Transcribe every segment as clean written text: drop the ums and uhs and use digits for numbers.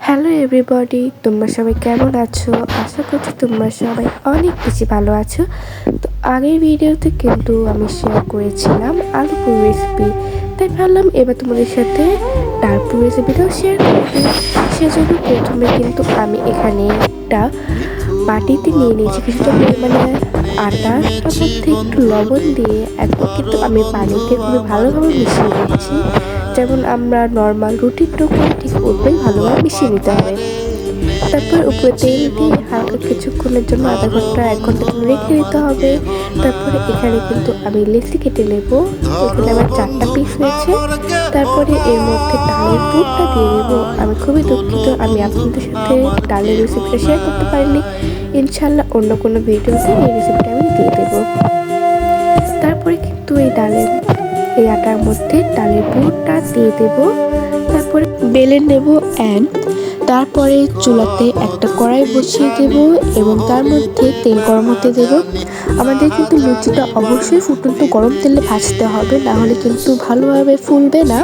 Hello everybody, তোমরা সবাই কেমন আছো? আশা করছি তোমরা সবাই অনেক বেশি ভালো আছো। তো আগের ভিডিওতে কিন্তু আমি শেয়ার করেছিলাম আলু পুরি রেসিপি, তাই ভাবলাম এবার তোমাদের সাথে ডাল পুরি রেসিপিটাও শেয়ার করতে। সেজন্য প্রথমে কিন্তু আমি এখানে একটা বাটিতে নিয়ে নিয়েছি কিছুটা পরিমাণে আটা, তার মধ্যে একটু লবণ দিয়ে একবার কিন্তু আমি পানিতে খুবই ভালোভাবে মিশিয়ে নিচ্ছি। যেমন আমরা নর্মাল রুটির ডো করে ঠিক ওটাই ভালোভাবে মিশিয়ে নিতে হবে। তারপর উপরে তেল দিয়ে হালকা কিছুক্ষণের জন্য আধা ঘন্টা 1 ঘন্টা জন্য রেখে দিতে হবে। তারপরে এখানে কিন্তু আমি লেচি কেটে নেব। এখানে আমার 4টা পিস হয়েছে। তারপরে এর মধ্যে ডালের পুরটা দিয়ে দেবো। আমি খুবই দুঃখিত আমি আপনাদের সাথে ডালের রেসিপিটা শেয়ার করতে পারিনি। ইনশাল্লাহ অন্য কোনো ভিডিওতে এই রেসিপিটা আমি দিয়ে দেবো। তারপরে কিন্তু এই আটার মধ্যে ডালের পুরটা দিয়ে দেবো। তারপরে বেলে নেব অ্যান্ড তারপরে চুলাতে একটা কড়াই বসিয়ে দেব এবং তার মধ্যে তেল গরম হতে দেব। আমাদের কিন্তু লুচিটা অবশ্যই ফুটন্ত গরম তেলে ভাজতে হবে, না হলে কিন্তু ভালোভাবে ফুলবে না।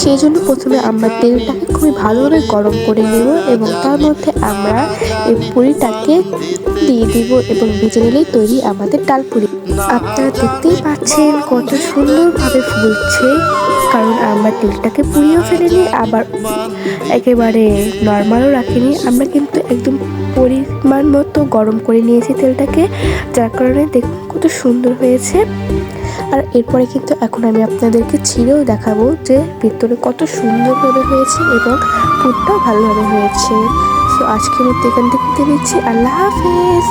সেই জন্য প্রথমে আমরা তেলটাকে খুবই ভালোভাবে গরম করে নেব এবং তার মধ্যে আমরা এই পুরিটাকে দিয়ে দিব এবং ভেজে নিলেই তৈরি আমাদের ডাল পুরি। আপনারা দেখতেই পাচ্ছেন কত সুন্দরভাবে ফুলছে, কারণ আমরা তেলটাকে পুড়িয়েও ফেলিনি, আবার একেবারে নর্মালও রাখিনি। আমরা কিন্তু একদম পরিমাণ মতো গরম করে নিয়েছি তেলটাকে, যার কারণে দেখুন কত সুন্দর হয়েছে। আর এরপরে কিন্তু এখন আমি আপনাদেরকে ছিঁড়েও দেখাবো যে ভিতরে কত সুন্দরভাবে হয়েছে এবং পুরটাও ভালোভাবে হয়েছে। তো আজকের মতো এখান থেকে দিচ্ছি। আল্লাহ হাফেজ।